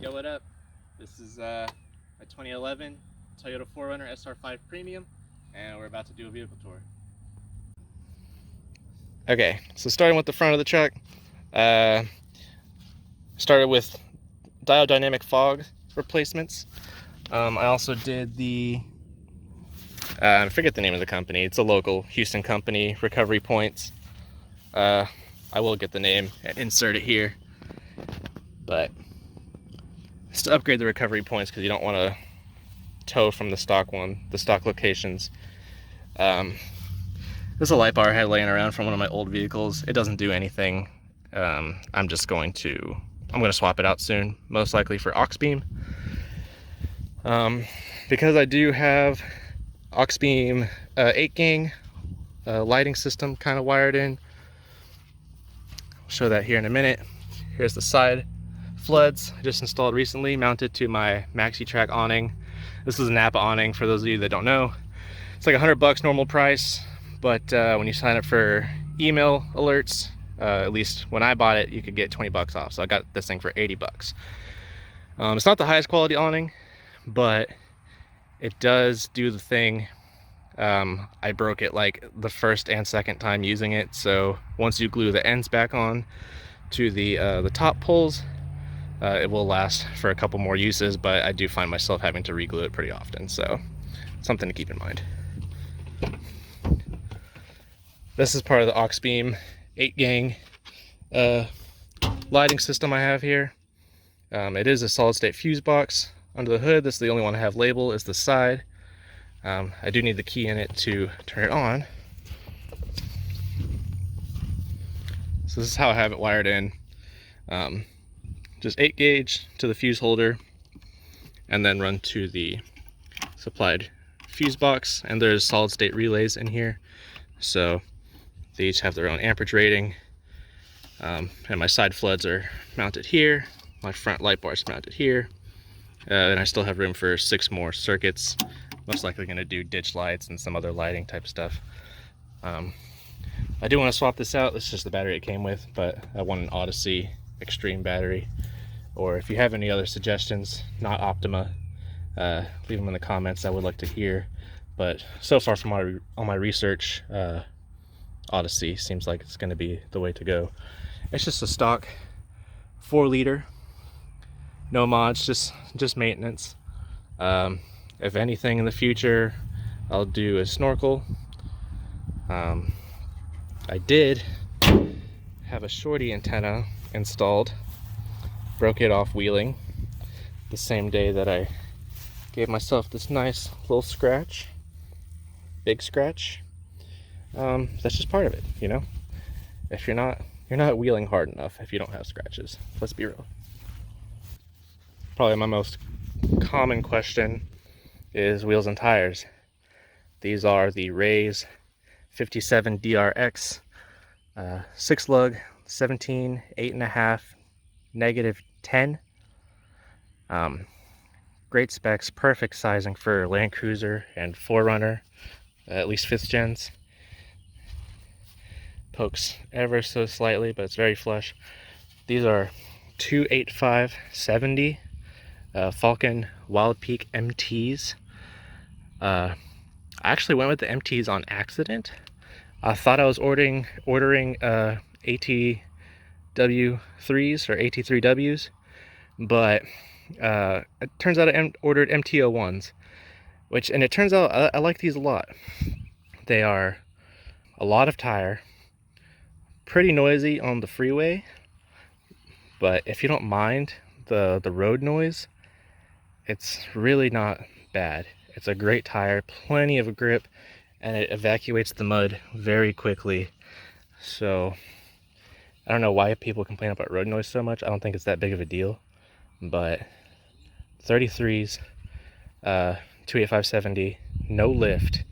Yo, what up? This is my 2011 Toyota 4Runner SR5 Premium, and we're about to do a vehicle tour. Okay, so starting with the front of the truck, started with diodynamic fog replacements. I also did the, I forget the name of the company, it's a local Houston company, Recovery Points. I will get the name and insert it here, but it's to upgrade the recovery points because you don't want to tow from the stock locations. This is a light bar I had laying around from one of my old vehicles. It doesn't do anything. I'm going to swap it out soon, most likely for aux beam. Because I do have aux beam 8-gang lighting system kind of wired in. I'll show that here in a minute. Here's the side floods I just installed recently, mounted to my maxi track awning. This is a Napa awning for those of you that don't know. It's like $100 normal price, but when you sign up for email alerts, at least when I bought it, you could get 20 bucks off. So I got this thing for 80 bucks. It's not the highest quality awning, but it does do the thing. I broke it like the first and second time using it. So once you glue the ends back on to the top poles, it will last for a couple more uses, but I do find myself having to re-glue it pretty often. So something to keep in mind. This is part of the aux beam 8-gang lighting system I have here. It is a solid state fuse box under the hood. This is the only one I have labeled, is the side. I do need the key in it to turn it on. So this is how I have it wired in. Just 8 gauge to the fuse holder and then run to the supplied fuse box, and there's solid state relays in here. So they each have their own amperage rating. And my side floods are mounted here. My front light bar is mounted here. And I still have room for 6 more circuits. Most likely going to do ditch lights and some other lighting type stuff. I do want to swap this out. This is just the battery it came with, but I want an Odyssey Extreme battery. Or if you have any other suggestions, not Optima, leave them in the comments. I would like to hear. But so far from all my research, Odyssey seems like it's going to be the way to go. It's just a stock 4-liter, no mods, just maintenance. If anything in the future, I'll do a snorkel. I did have a shorty antenna installed, broke it off wheeling the same day that I gave myself this nice little scratch, big scratch. That's just part of it, you know. If you're not wheeling hard enough if you don't have scratches. Let's be real. Probably my most common question is wheels and tires. These are the Ray's 57 DRX 6-lug 17 8.5 -10. Great specs, perfect sizing for Land Cruiser and 4Runner, at least 5th gens. Pokes ever so slightly, but it's very flush. These are 285/70 Falcon Wild Peak MTs. I actually went with the MTs on accident. I thought I was ordering ATW3s or AT3Ws, but it turns out I ordered MT01s, and it turns out I like these a lot. They are a lot of tire, pretty noisy on the freeway, but if you don't mind the road noise, it's really not bad. It's a great tire, plenty of grip, and it evacuates the mud very quickly. So I don't know why people complain about road noise so much. I don't think it's that big of a deal, but 33s, 285/70, no lift.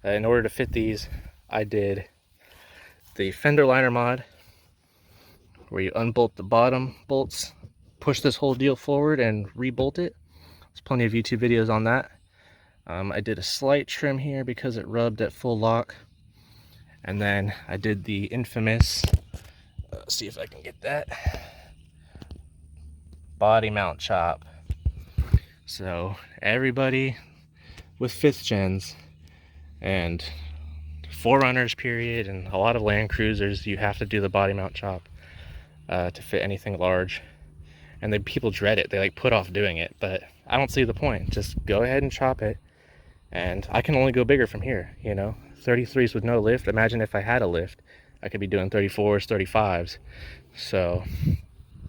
In order to fit these, I did the fender liner mod, where you unbolt the bottom bolts, push this whole deal forward and rebolt it. There's plenty of YouTube videos on that. I did a slight trim here because it rubbed at full lock. And then I did the infamous, see if I can get that, body mount chop. So everybody with 5th gens and 4runners period, and a lot of Land Cruisers, you have to do the body mount chop to fit anything large. And then people dread it. They like put off doing it, but I don't see the point. Just go ahead and chop it. And I can only go bigger from here, you know. 33s with no lift. Imagine if I had a lift, I could be doing 34s, 35s. So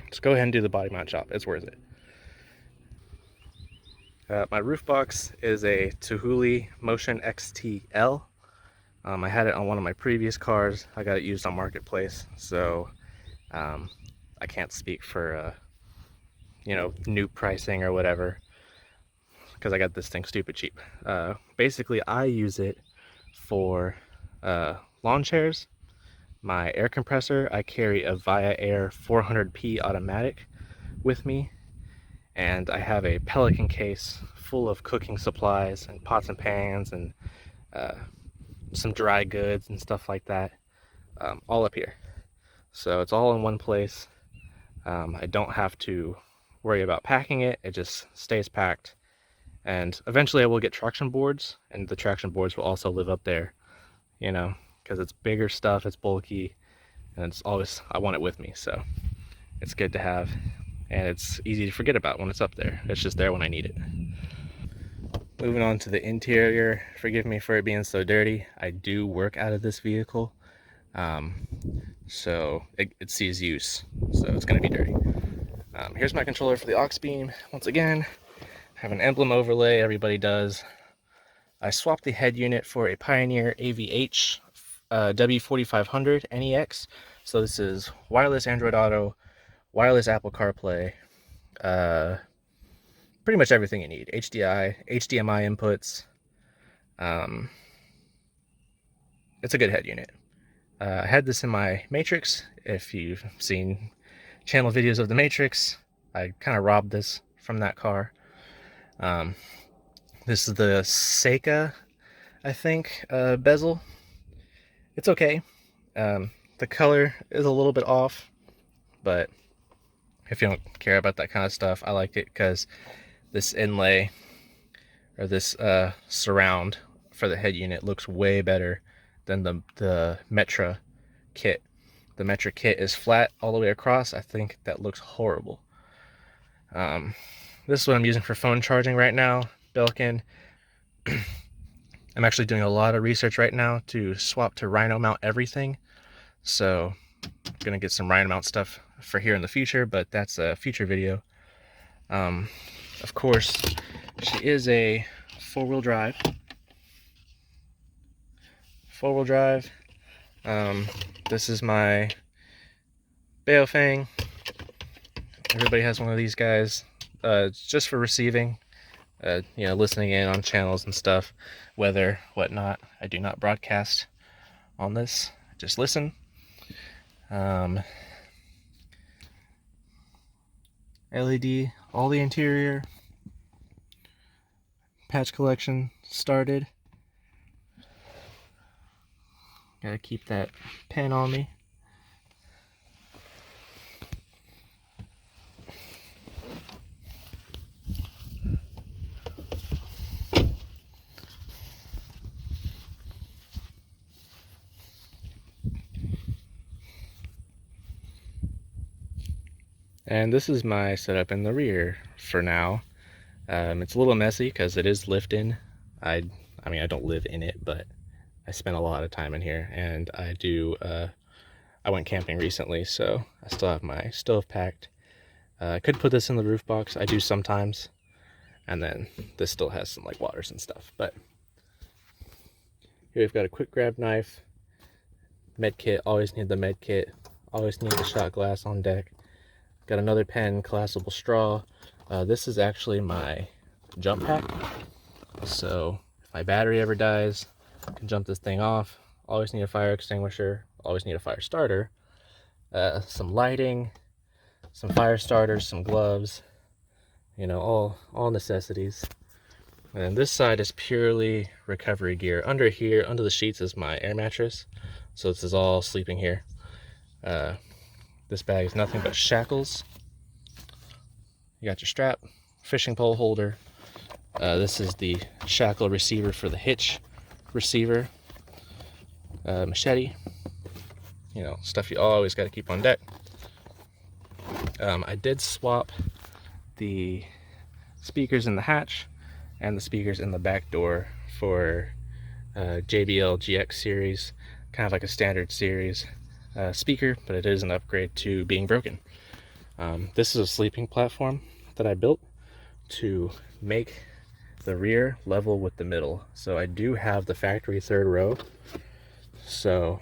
just go ahead and do the body mount chop. It's worth it. My roof box is a Tuhuli Motion XTL. I had it on one of my previous cars. I got it used on Marketplace, so I can't speak for you know, new pricing or whatever, because I got this thing stupid cheap. Basically, I use it for lawn chairs. My air compressor, I carry a Via Air 400p automatic with me, and I have a Pelican case full of cooking supplies and pots and pans and some dry goods and stuff like that, all up here. So it's all in one place. I don't have to worry about packing it. It just stays packed. And eventually I will get traction boards, and the traction boards will also live up there, you know, because it's bigger stuff, it's bulky, and it's always, I want it with me, so it's good to have, and it's easy to forget about when it's up there. It's just there when I need it. Moving on to the interior, forgive me for it being so dirty. I do work out of this vehicle, so it sees use, so it's going to be dirty. Here's my controller for the aux beam. Once again, I have an emblem overlay, everybody does. I swapped the head unit for a Pioneer AVH W4500 NEX. So this is wireless Android Auto, wireless Apple CarPlay, pretty much everything you need. HDMI inputs. It's a good head unit. I had this in my Matrix. If you've seen channel videos of the Matrix, I kind of robbed this from that car. This is the Seika, I think, bezel. It's okay. The color is a little bit off, but if you don't care about that kind of stuff, I like it because this inlay, or this surround for the head unit, looks way better than the Metra kit. The Metra kit is flat all the way across. I think that looks horrible. This is what I'm using for phone charging right now, Belkin. I'm actually doing a lot of research right now to swap to Rhino mount everything. So I'm gonna get some Rhino mount stuff for here in the future, but that's a future video. Of course, she is a four-wheel drive. This is my Baofeng. Everybody has one of these guys. It's just for receiving, you know, listening in on channels and stuff, weather, whatnot. I do not broadcast on this, just listen. LED, all the interior. Patch collection started. Gotta keep that pen on me. And this is my setup in the rear for now. It's a little messy because it is lifting. I mean, I don't live in it, but I spent a lot of time in here, and I do, I went camping recently, so I still have my stove packed. I could put this in the roof box. I do sometimes. And then this still has some like waters and stuff, but here we've got a quick grab knife, med kit, always need the med kit, always need the shot glass on deck. Got another pen, collapsible straw. This is actually my jump pack, so if my battery ever dies, I can jump this thing off. Always need a fire extinguisher, always need a fire starter, some lighting, some fire starters, some gloves, you know, all necessities. And then this side is purely recovery gear. Under here, under the sheets, is my air mattress, so this is all sleeping here. This bag is nothing but shackles. You got your strap, fishing pole holder. This is the shackle receiver for the hitch receiver. Machete, you know, stuff you always got to keep on deck. I did swap the speakers in the hatch and the speakers in the back door for JBL GX series, kind of like a standard series speaker, but it is an upgrade to being broken. This is a sleeping platform that I built to make the rear level with the middle. So I do have the factory third row, so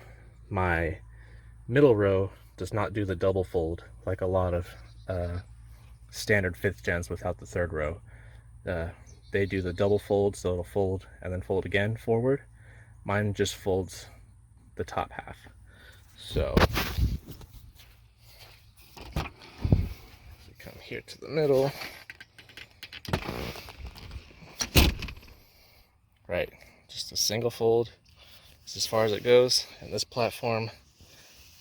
my middle row does not do the double fold like a lot of standard 5th gens without the third row. They do the double fold, so it'll fold and then fold again forward. Mine just folds the top half. So we come here to the middle. Right, just a single fold. It's as far as it goes, and this platform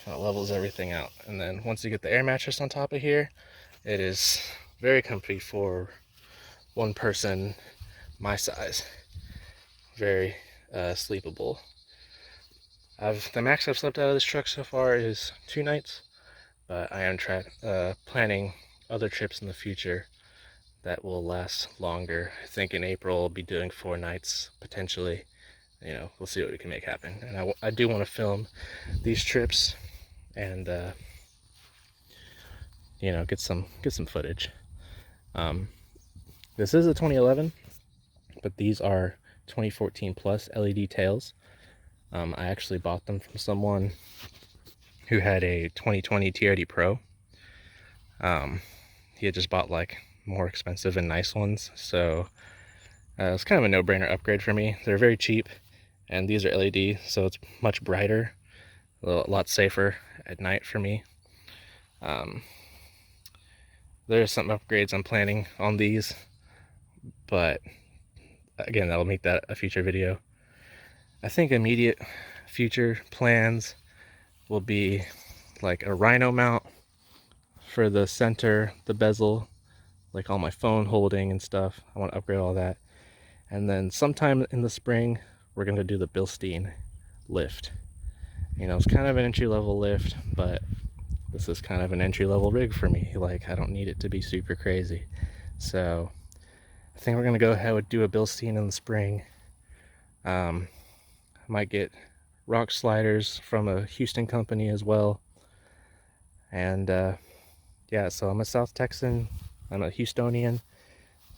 kind of levels everything out. And then once you get the air mattress on top of here, it is very comfy for one person my size. Very sleepable. The max I've slept out of this truck so far is 2 nights, but I am planning other trips in the future that will last longer. I think in April I'll be doing 4 nights potentially. You know, we'll see what we can make happen. And I do want to film these trips and you know, get some footage. This is a 2011, but these are 2014 plus LED tails. I actually bought them from someone who had a 2020 TRD Pro. He had just bought like more expensive and nice ones, so it's kind of a no-brainer upgrade for me. They're very cheap, and these are LED, so it's much brighter, a lot safer at night for me. There's some upgrades I'm planning on these, but again, that'll make that a future video. I think immediate future plans will be like a rhino mount for the center, the bezel, like all my phone holding and stuff. I want to upgrade all that. And then sometime in the spring, we're going to do the Bilstein lift. You know, it's kind of an entry-level lift, but this is kind of an entry-level rig for me. Like, I don't need it to be super crazy. So I think we're going to go ahead and do a Bilstein in the spring. I might get rock sliders from a Houston company as well. And yeah, so I'm a South Texan, I'm a Houstonian.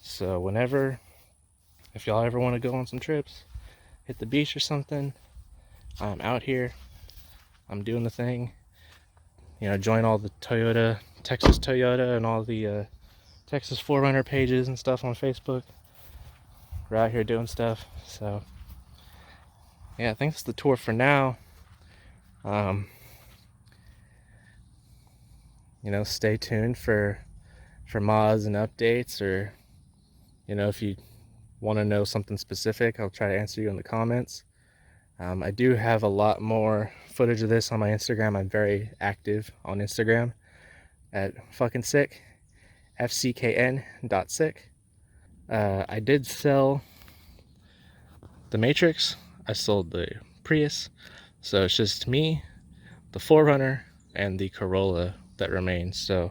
So if y'all ever want to go on some trips, hit the beach or something, I'm out here, I'm doing the thing. You know, join all the Texas Toyota and all the Texas 4runner pages and stuff on Facebook. We're out here doing stuff. So yeah, I think that's the tour for now. You know, stay tuned for mods and updates, or you know, if you want to know something specific, I'll try to answer you in the comments. I do have a lot more footage of this on my Instagram. I'm very active on Instagram at fucking sick, FCKN.sick. I did sell the Matrix, I sold the Prius, so it's just me, the 4runner, and the Corolla that remains. So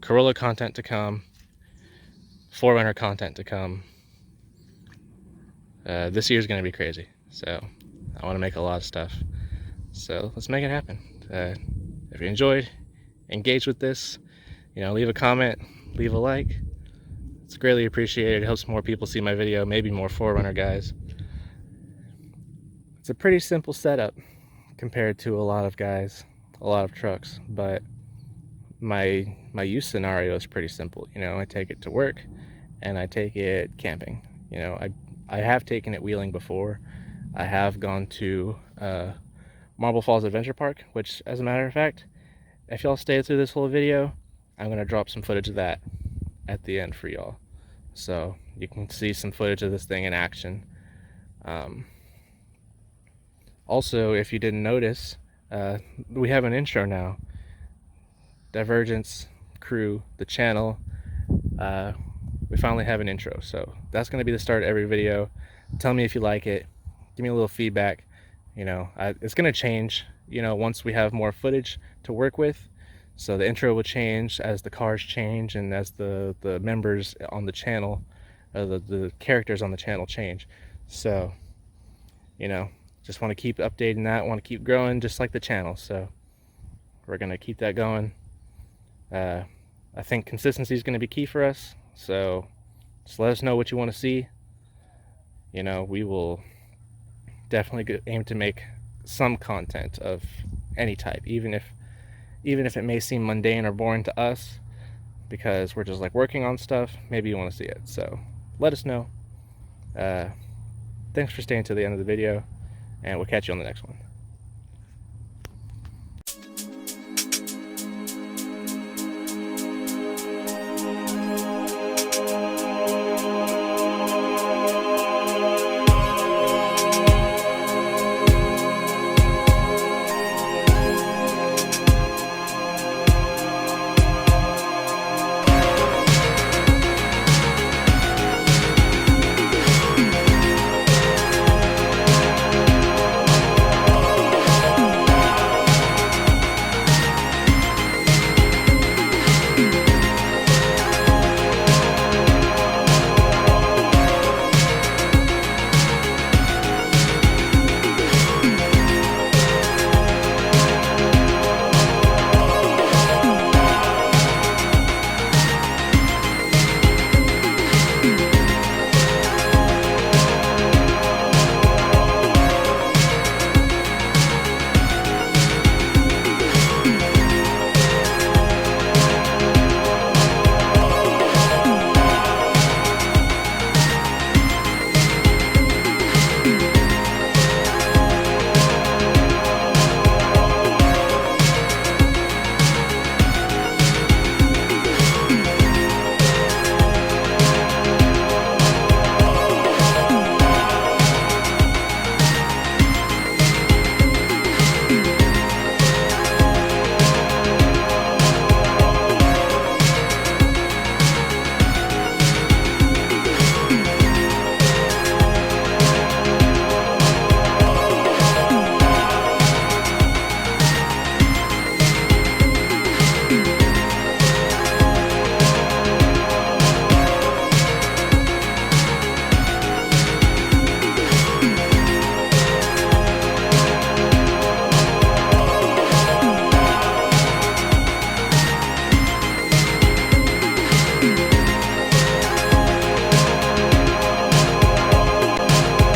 Corolla content to come, 4runner content to come. This year's gonna be crazy, so I want to make a lot of stuff. So let's make it happen. If you enjoyed, engage with this, you know, leave a comment, leave a like. It's greatly appreciated. It helps more people see my video, maybe more 4runner guys. It's a pretty simple setup compared to a lot of guys, a lot of trucks, but my use scenario is pretty simple. You know, I take it to work and I take it camping. You know, I have taken it wheeling before. I have gone to Marble Falls Adventure Park, which, as a matter of fact, if y'all stay through this whole video, I'm gonna drop some footage of that at the end for y'all, so you can see some footage of this thing in action. Also, if you didn't notice, we have an intro now. Divergence crew, the channel, we finally have an intro. So that's going to be the start of every video. Tell me if you like it. Give me a little feedback. You know, it's going to change, you know, once we have more footage to work with. So the intro will change as the cars change and as the members on the channel, the characters on the channel change. So, you know, just want to keep updating that, want to keep growing just like the channel. So we're going to keep that going. I think consistency is going to be key for us. So just let us know what you want to see. You know, we will definitely aim to make some content of any type, even if it may seem mundane or boring to us, because we're just like working on stuff. Maybe you want to see it. So let us know. Thanks for staying to the end of the video, and we'll catch you on the next one.